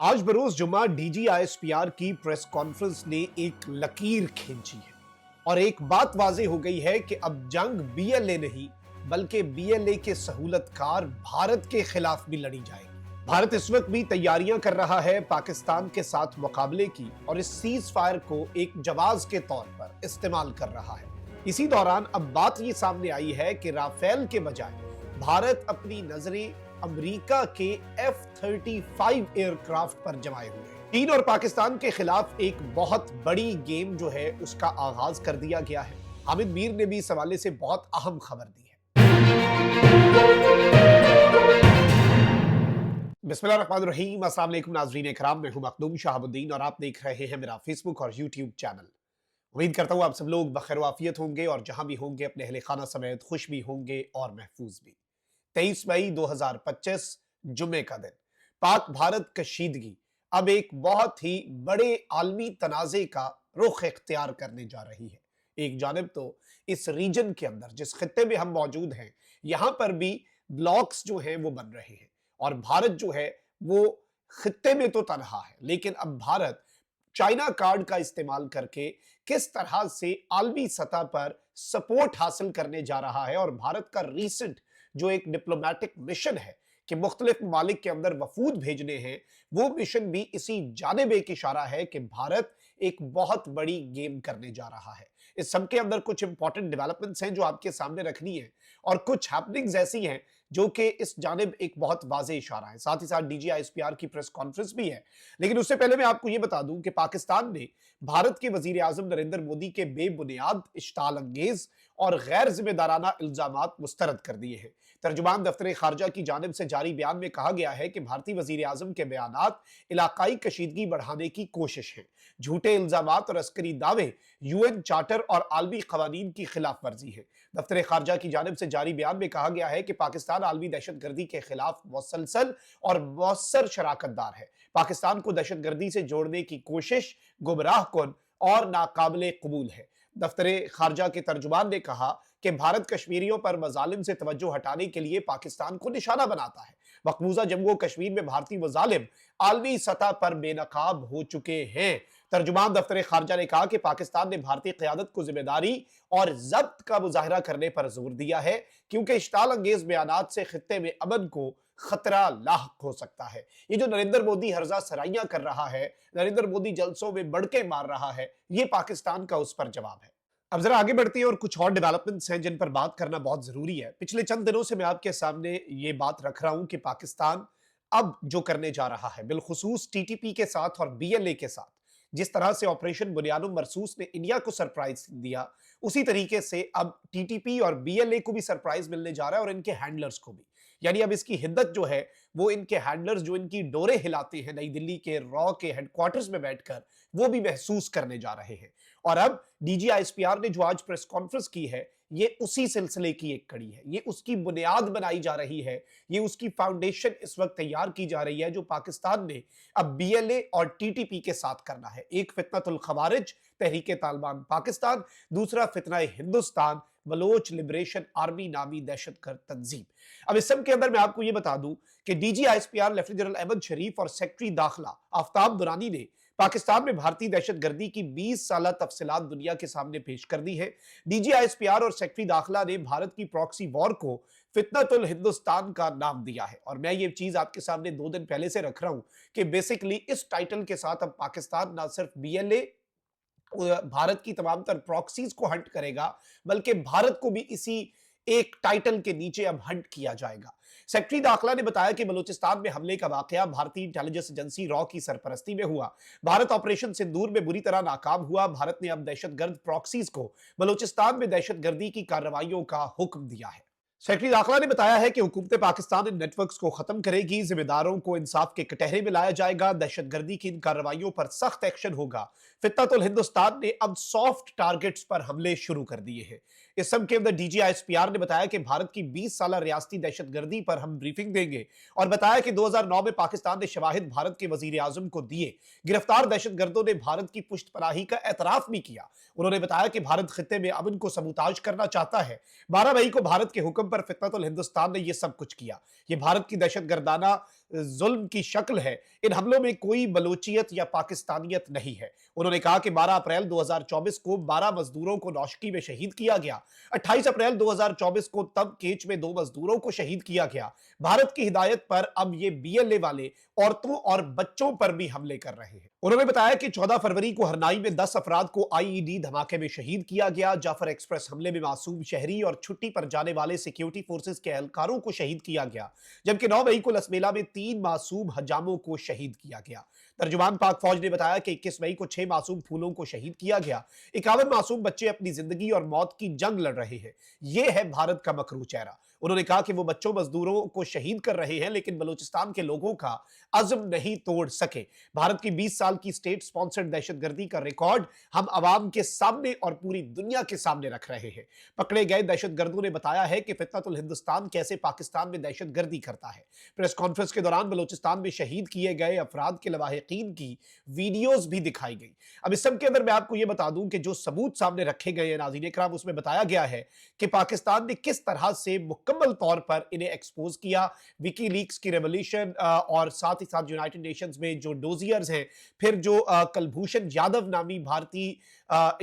आज बरोज जुम्मा DGISPR की प्रेस कॉन्फ्रेंस ने एक लकीर खींची है और एक बात वाज़ेह हो गई है कि अब जंग BLA नहीं बल्कि BLA के सहूलतकार भारत के खिलाफ भी लड़ी जाएगी। भारत इस वक्त भी तैयारियां कर रहा है पाकिस्तान के साथ मुकाबले की और इस सीज फायर को एक जवाब के तौर पर इस्तेमाल कर रहा है। इसी दौरान अब बात ये सामने आई है कि राफेल के बजाय भारत अपनी नजरें अमेरिका के F-35 एयरक्राफ्ट पर जमाए हुए हैं। चीन और पाकिस्तान के खिलाफ एक बहुत बड़ी गेम जो है उसका आगाज कर दिया गया है। हामिद मीर ने भी इस हवाले से बहुत अहम खबर दी है। बिस्मिल्लाहिर्रहमानिर्रहीम। अस्सलाम वालेकुम नाज़रीन इकराम, मैं हूं मखदूम शहाबुद्दीन और आप देख रहे हैं मेरा फेसबुक और यूट्यूब चैनल। उम्मीद करता हूं आप सब लोग बखैर वाफियत होंगे और जहां भी होंगे अपने अहले खाना समेत खुश भी होंगे और महफूज भी। 23 मई 2025 जुम्मे का दिन, पाक भारत कशीदगी अब एक बहुत ही बड़े आलमी तनाज़े का रुख इख्तियार करने जा रही है। एक जानिब तो इस रीजन के अंदर जिस खित्ते में हम मौजूद हैं यहां पर भी ब्लॉक्स जो हैं वो बन रहे हैं और भारत जो है वो खित्ते में तो तनहा है, लेकिन अब भारत चाइना कार्ड का इस्तेमाल करके किस तरह से आलमी सतह पर सपोर्ट हासिल करने जा रहा है और भारत का रीसेंट जो एक डिप्लोमेटिक मिशन है कि मुख्तलिफ ममालिक के अंदर वफूद भेजने हैं, वो मिशन भी इसी जानिब एक इशारा है कि भारत एक बहुत बड़ी गेम करने जा रहा है। इस सब के अंदर कुछ इंपॉर्टेंट डेवलपमेंट्स हैं जो आपके सामने रखनी है और कुछ हैपनिंग्स ऐसी हैं जो कि इस जानिब एक बहुत वाज़ेह इशारा है। साथ ही साथ DGISPR की प्रेस कॉन्फ्रेंस भी है। लेकिन उससे पहले मैं आपको ये बता दूं कि पाकिस्तान ने भारत के वजीर आजम नरेंद्र मोदी के बेबुनियाद, इश्ताल अंगेज और गैर जिम्मेदाराना इल्जामात मुस्तरद कर दिए हैं। तर्जुमान दफ्तर खारजा की जानिब से जारी बयान में कहा गया है कि भारतीय वजीर आजम के बयानात इलाकाई कशीदगी बढ़ाने की कोशिश है, झूठे इल्जामात और अस्करी दावे UN चार्टर और आलमी कवानीन की खिलाफ वर्जी है। दफ्तर खारजा की जानिब से जारी बयान में कहा गया है कि पाकिस्तान आलमी दहशतगर्दी के खिलाफ मुसलसल और मौसर शराकतदार है। पाकिस्तान को दहशतगर्दी से जोड़ने की कोशिश गुमराह कुन और नाकाबिले कबूल है। दफ्तर खारजा के तर्जुमान ने कहा कि भारत कश्मीरियों पर मजालिम से तवज्जो हटाने के लिए पाकिस्तान को निशाना बनाता है। मकबूजा जम्मू कश्मीर में भारतीय मजालिम आलमी सतह पर बेनकाब हो चुके हैं। तर्जुमान दफ्तर खारजा ने कहा कि पाकिस्तान ने भारतीय क़यादत को जिम्मेदारी और जब्त का मुजाहरा करने पर जोर दिया है, क्योंकि इश्ताल अंगेज बयानात से खित्ते में अमन को खतरा लाहक हो सकता है। ये जो नरेंद्र मोदी हर्जा सराइयां कर रहा है, नरेंद्र मोदी जलसों में बढ़के मार रहा है, ये पाकिस्तान का उस पर जवाब है। अब जरा आगे बढ़ते हैं और कुछ और डेवलपमेंट्स हैं जिन पर बात करना बहुत जरूरी है। पिछले चंद दिनों से मैं आपके सामने ये बात रख रहा हूं कि पाकिस्तान अब जो करने जा रहा है, बिलखुसूस TTP के साथ और BLA के साथ, जिस तरह से ऑपरेशन बुनियानुम मरसूस ने इंडिया को सरप्राइज दिया, उसी तरीके से अब TTP और BLA को भी सरप्राइज मिलने जा रहा है और इनके हैंडलर्स को भी। यानी अब इसकी हिद्दत जो है वो इनके हैंडलर्स जो इनकी डोरे हिलाते हैं नई दिल्ली के रॉ के हेडक्वार्टर्स में बैठकर, वो भी महसूस करने जा रहे हैं। और अब DGISPR ने जो आज प्रेस कॉन्फ्रेंस की है, ये उसी सिलसिले की एक कड़ी है, ये उसकी बुनियाद बनाई जा रही है, ये उसकी फाउंडेशन इस वक्त तैयार की जा रही है जो पाकिस्तान ने अब BLA और TTP के साथ करना है। एक फितनतुल खवारिज तहरीके तालिबान पाकिस्तान, दूसरा फितना हिंदुस्तान बलोच लिबरेशन आर्मी नामी दहशतगर्द तंजीम। अब इस सब के अंदर मैं आपको ये बता दूं कि DGISPR लेफ्टिनेंट जनरल अहमद शरीफ और सेक्रेटरी दाखिला आफ्ताब दुरानी ने पाकिस्तान में भारतीय दहशतगर्दी की 20 साल तफसीलात दुनिया के सामने पेश कर दी है। DGISPR और सेक्रेटरी दाखिला ने भारत की प्रॉक्सी वॉर को फितनतुल हिंदुस्तान का नाम दिया है और मैं ये चीज आपके सामने 2 दिन पहले से रख रहा हूं कि बेसिकली इस टाइटल के साथ अब पाकिस्तान ना सिर्फ BLA भारत की तमाम तर प्रॉक्सीज को हंट करेगा, बल्कि भारत को भी इसी एक टाइटल के नीचे अब हंट किया जाएगा। सेक्रेटरी दाखिला ने बताया कि बलूचिस्तान में हमले का वाकया भारतीय इंटेलिजेंस एजेंसी रॉ की सरपरस्ती में हुआ। भारत ऑपरेशन सिंदूर में बुरी तरह नाकाम हुआ। भारत ने अब दहशतगर्द प्रॉक्सीज को बलूचिस्तान में दहशतगर्दी की कार्रवाइयों का हुक्म दिया है। सेक्रेटरी दाखिला ने बताया है कि हुकूमत पाकिस्तान इन नेटवर्क्स को खत्म करेगी, जिम्मेदारों को इंसाफ के कटहरे में लाया जाएगा, दहशतगर्दी की इन कार्रवाइयों पर सख्त एक्शन होगा। फितनतुल हिंदुस्तान ने अब सॉफ्ट टारगेट्स पर हमले शुरू कर दिए हैं। इस सब के अंदर DGISPR ने बताया कि भारत की 20 साल रियासती दहशतगर्दी पर हम ब्रीफिंग देंगे और बताया कि 2009 में पाकिस्तान ने शवाहिद भारत के वजीर आजम को दिए। गिरफ्तार दहशतगर्दों ने भारत की पुष्टपनाही का एतराफ भी किया। उन्होंने बताया कि भारत खित्ते में अमन को सबूताज करना चाहता है। 12 मई को भारत के हुक्म पर फितनतुल हिंदुस्तान ने यह सब कुछ किया। ये भारत की दहशतगर्दाना जुल्म की शक्ल है, इन हमलों में कोई बलोचियत या पाकिस्तानियत नहीं है। उन्होंने कहा कि 12 अप्रैल 2024 को 12 मजदूरों को नौशकी में शहीद किया गया। 28 अप्रैल 2024 को तब केच में 2 मजदूरों को शहीद किया गया। भारत की हिदायत पर अब ये बीएलए वाले औरतों और बच्चों पर भी हमले कर रहे हैं। उन्होंने बताया कि 14 फरवरी को हरनाई में 10 अफराद को आईईडी धमाके में शहीद किया गया। जाफर एक्सप्रेस हमले में मासूम शहरी और छुट्टी पर जाने वाले सिक्योरिटी फोर्सेस के एहलकारों को शहीद किया गया, जबकि 9 मई को लसमेला में 3 मासूम हजामों को शहीद किया गया। तर्जुमान पाक फौज ने बताया कि 21 मई को 6 मासूम फूलों को शहीद किया गया। 51 मासूम बच्चे अपनी जिंदगी और मौत की जंग लड़ रहे हैं। यह है भारत का मकरू चेहरा। उन्होंने कहा कि वो बच्चों मजदूरों को शहीद कर रहे हैं, लेकिन बलूचिस्तान के लोगों का अज़्म नहीं तोड़ सके। भारत की 20 साल की स्टेट स्पॉन्सर्ड दहशतगर्दी का रिकॉर्ड हम अवाम के सामने और पूरी दुनिया के सामने रख रहे हैं। पकड़े गए दहशतगर्दों ने बताया है कि फितनतुल हिंदुस्तान कैसे पाकिस्तान में दहशतगर्दी करता है। प्रेस कॉन्फ्रेंस के दौरान बलूचिस्तान में शहीद किए गए अफराद के लवाहिकीन की वीडियोज भी दिखाई गई। अब इस सब के अंदर मैं आपको यह बता दूं कि जो सबूत सामने रखे गए हैं नाज़रीन इकराम, उसमें बताया गया है कि पाकिस्तान ने किस तरह से मुकम्मल तौर पर इन्हें एक्सपोज किया। विकीलीक्स की रेवोल्यूशन और साथ ही साथ यूनाइटेड नेशंस में जो डोजियर्स हैं, फिर जो कलभूषण यादव नामी भारतीय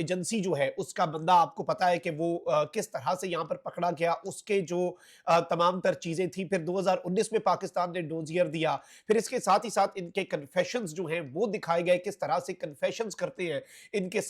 एजेंसी जो है उसका बंदा, आपको पता है कि वो किस तरह से यहाँ पर पकड़ा गया, उसके जो तमाम तर चीजें थी। फिर 2019 में पाकिस्तान ने डोजियर दिया। फिर इसके साथ ही साथ इनके कन्फेशंस जो हैं वो दिखाए गए, किस तरह से कन्फेशंस करते हैं इनके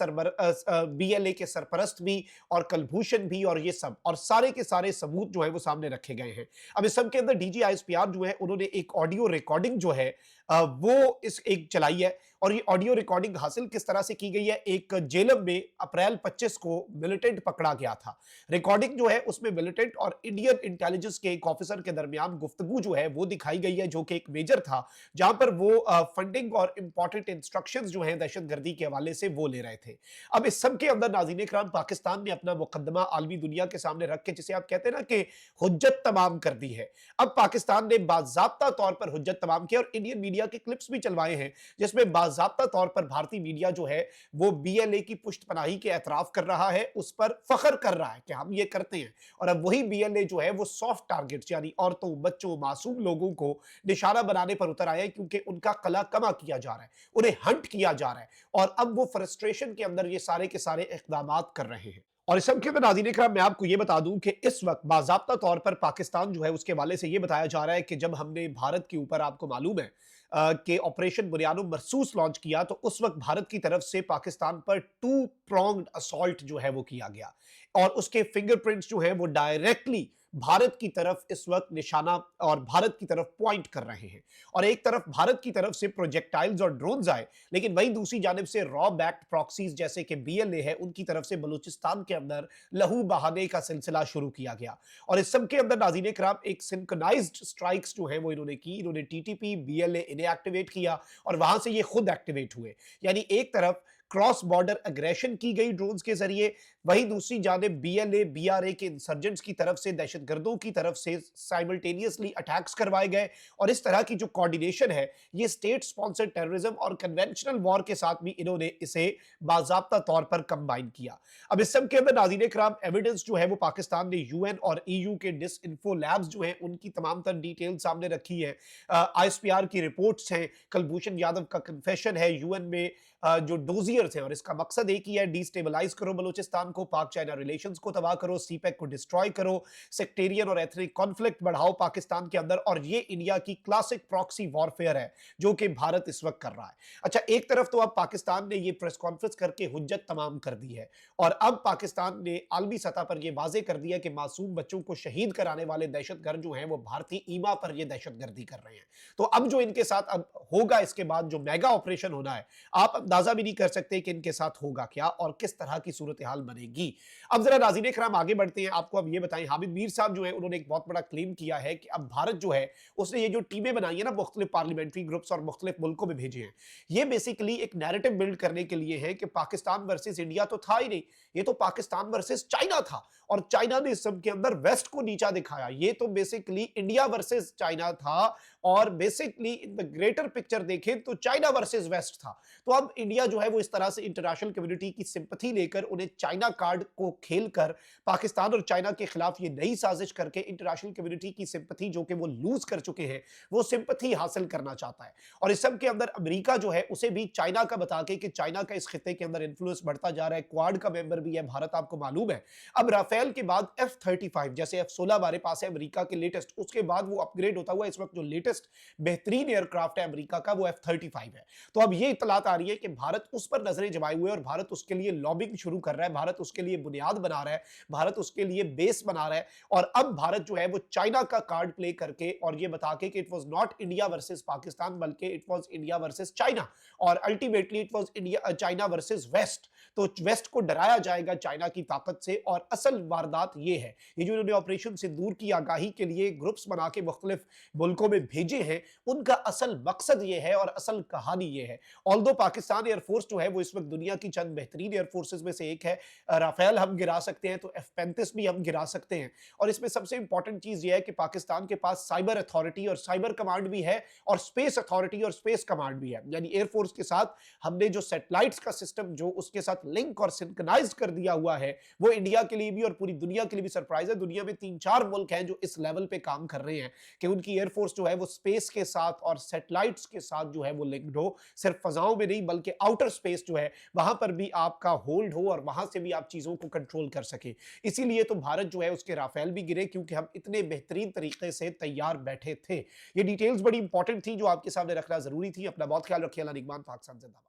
बीएलए के सरपरस्त भी और कलभूषण भी, और ये सब और सारे के सारे सबूत जो है वो सामने रखे गए हैं। अब इस सब के अंदर डीजीआईएसपीआर जो है उन्होंने एक ऑडियो रिकॉर्डिंग जो है वो इस एक चलाई है, और ये ऑडियो रिकॉर्डिंग हासिल किस तरह से की गई है। एक जेलम में अप्रैल 25 को मिलिटेंट पकड़ा गया था। रिकॉर्डिंग जो है उसमें मिलिटेंट और इंडियन इंटेलिजेंस के एक ऑफिसर के दरमियान गुफ्तगू जो है वो दिखाई गई है, जो कि एक मेजर था, जहां पर वो फंडिंग और इंपॉर्टेंट इंस्ट्रक्शंस जो हैं दहशतगर्दी के हवाले से वो ले रहे थे। अब इस सब के अंदर नाज़रीन इकराम, पाकिस्तान ने अपना मुकदमा आलमी दुनिया के सामने रख के, जिसे आप कहते हैं ना कि हुज्जत तमाम कर दी है। अब पाकिस्तान ने बाज़ाब्ता तौर पर हुज्जत तमाम किया और इंडियन मीडिया के क्लिप्स भी चलवाए हैं, जिसमें बाज़ाब्ता तौर पर भारतीय मीडिया जो है वो बीएलए की पुष्टपनाही के एतराफ कर रहा है, उस पर फख्र कर रहा है कि हम ये करते हैं। और अब वही बीएलए जो है वो सॉफ्ट टारगेट्स यानी औरतों, बच्चों, मासूम लोगों को निशाना बनाने पर उतर आया है, क्योंकि उनका कला कमा किया जा रहा है, उन्हें हंट किया जा रहा है, और अब वो फ्रस्ट्रेशन के अंदर ये सारे के सारे इक़दामात कर रहे हैं। और इस सब के अंदर नाज़रीन इकराम, मैं आपको ये बता दूं कि इस वक्त बाज़ाब्ता तौर पर पाकिस्तान जो है उसके हवाले से ये बताया जा रहा है कि जब हमने भारत के ऊपर, आपको मालूम है कि ऑपरेशन बुनियानो मरसूस लॉन्च किया, तो उस वक्त भारत की तरफ से पाकिस्तान पर 2 प्रोंग्ड असॉल्ट जो है वो किया गया, और उसके फिंगरप्रिंट्स जो है वो डायरेक्टली भारत की तरफ इस वक्त निशाना और भारत की तरफ पॉइंट कर रहे हैं। और एक तरफ भारत की तरफ से प्रोजेक्टाइल्स और ड्रोन्स आए, लेकिन वहीं दूसरी जानिब से रॉ बैक्ड प्रॉक्सीज जैसे कि बीएलए है, उनकी तरफ से बलूचिस्तान के अंदर लहू बहाने का सिलसिला शुरू किया गया। और इस सब के अंदर नाज़रीन इकराम, एक सिंक्रोनाइज्ड स्ट्राइक्स जो है वो इन्होंने की। इन्होंने टीटीपी, बीएलए इन्हें एक्टिवेट किया और वहां से ये खुद एक्टिवेट हुए। यानी एक तरफ क्रॉस बॉर्डर अग्रेशन की गई ड्रोन्स के जरिए, वहीं दूसरी जानिब बीएलए, बीआरए के इंसर्जेंट्स की तरफ से, दहशतगर्दों की तरफ से साइमल्टेनियसली अटैक्स करवाए गए। और इस तरह की जो कोऑर्डिनेशन है, ये स्टेट स्पॉन्सर्ड टेररिज्म और कन्वेंशनल वॉर के साथ भी इन्होंने इसे बाज़ाब्ता तौर पर कंबाइन किया। अब इस सब के अंदर नाज़रीन इकराम, एविडेंस जो है वो पाकिस्तान ने यूएन और ईयू के डिसइंफो लैब्स जो हैं उनकी तमाम तर डिटेल सामने रखी है। आईएसपीआर की रिपोर्ट्स हैं, कलभूषण यादव का कन्फेशन है यूएन में, जो डोजियर्स हैं, और इसका मकसद एक ही है, डिस्टेबलाइज करो बलूचिस्तान को, पाक चाइना रिलेशंस को तबाह करो, सीपेक को डिस्ट्रॉय करो, सेक्टेरियन और एथनिक कॉन्फ्लिक्ट बढ़ाओ पाकिस्तान के अंदर। और ये इंडिया की क्लासिक प्रॉक्सी वॉरफेयर है जो कि भारत इस वक्त कर रहा है। अच्छा, एक तरफ तो अब पाकिस्तान ने ये प्रेस कॉन्फ्रेंस करके हुज्जत तमाम कर दी है, और अब पाकिस्तान ने आलमी सतह पर यह वाजे कर दिया कि मासूम बच्चों को शहीद कराने वाले दहशतगर्द जो हैं वो भारतीय ईमा पर ये दहशतगर्दी कर रहे हैं। तो अब जो इनके साथ अब होगा, इसके बाद जो मेगा ऑपरेशन होना है, आप अंदाजा भी नहीं कर सकते कि इनके साथ होगा क्या और किस तरह की सूरत हाल बनेगी। अब जरा नाज़रीन इकराम आगे बढ़ते हैं। आपको अब ये बताएं, हामिद मीर साहब जो है उन्होंने एक बहुत बड़ा क्लेम किया है कि अब भारत जो है उसने ये जो टीमें बनाई है ना, मुख्तलिफ पार्लियामेंट्री ग्रुप्स और मुख्तलिफ मुल्कों में भेजे हैं, ये बेसिकली एक नैरेटिव बिल्ड करने के लिए है कि पाकिस्तान वर्सेस इंडिया तो था ही नहीं, ये तो पाकिस्तान वर्सेस चाइना था, और चाइना ने इस सब के अंदर वेस्ट को नीचा दिखाया। ये तो बेसिकली इंडिया वर्सेस चाइना था, और basically in the greater picture देखें तो चाइना वर्सेस वेस्ट था। तो अब इंडिया जो है वो इस तरह से इंटरनेशनल कम्युनिटी की सिंपैथी लेकर उन्हें चाइना चाइना कार्ड को खेलकर पाकिस्तान और चाइना के खिलाफ ये नई साजिश करके इंटरनेशनल कम्युनिटी की सिंपैथी जो कि वो लूज कर चुके हैं, वो सिंपैथी हासिल करना चाहता है। और इस सब के अंदर अमेरिका जो है उसे भी चाइना का बता के कि चाइना का इस खित्ते के अंदर इन्फ्लुएंस बढ़ता जा रहा है, क्वाड का मेंबर भी है भारत, आपको मालूम है। अब राफेल के बाद F-35 जैसे F-16 हमारे पास है अमेरिका के लेटेस्ट, उसके बाद वो अपग्रेड होता हुआ इस वक्त जो लेटेस्ट बेहतरीन एयरक्राफ्ट है अमेरिका का, वो F-35 है। तो अब ये इतलात आ रही है कि भारत उस पर नजरें जमाए हुए और भारत उसके लिए लॉबिंग शुरू कर रहा है, भारत उसके लिए बुनियाद बना रहा है, भारत उसके लिए बेस बना रहा है। और अब भारत जो है वो चाइना का कार्ड प्ले करके और ये बता के कि it was not India versus Pakistan बल्कि it was India versus China, और ultimately it was India China versus West. तो वेस्ट को डराया जाएगा चाइना की ताकत से। और असल वारदात ये है, ये जो इन्होंने ऑपरेशन सिंदूर की आगाही के लिए ग्रुप्स बना के मुख्तलिफ मुल्कों में भेजे हैं, उनका असल मकसद ये है और असल कहानी ये है। ऑल्दो पाकिस्तान एयरफोर्स जो है वो इस वक्त दुनिया की चंद बेहतरीन एयरफोर्सेज में से एक है। राफेल हम गिरा सकते हैं तो F-35 भी हम गिरा सकते हैं। और इसमें सबसे इंपॉर्टेंट चीज ये है कि पाकिस्तान के पास साइबर अथॉरिटी और साइबर कमांड भी है और स्पेस अथॉरिटी और स्पेस कमांड भी है। यानी एयरफोर्स के साथ हमने जो सैटेलाइट्स का सिस्टम जो उसके साथ लिंक और सिंक्रोनाइज कर दिया हुआ है, वो इंडिया के लिए भी और पूरी दुनिया के लिए भी सरप्राइज है। दुनिया में 3-4 मुल्क हैं जो इस लेवल पे काम कर रहे हैं कि उनकी एयरफोर्स जो है वो स्पेस के साथ और सैटेलाइट्स के साथ जो है वो लिंक्ड हो, सिर्फ फजाओं में नहीं बल्कि आउटर स्पेस जो है वहां पर भी आपका होल्ड हो और वहां से भी आप चीजों को कंट्रोल कर सके। इसीलिए तो भारत जो है उसके राफेल भी गिरे क्योंकि हम इतने बेहतरीन तरीके से तैयार बैठे थे। ये डिटेल्स बड़ी इंपॉर्टेंट थी जो आपके सामने रखना जरूरी थी। अपना बहुत ख्याल रखिए। अल्लाह निगहबान। पाकिस्तान जिंदाबाद।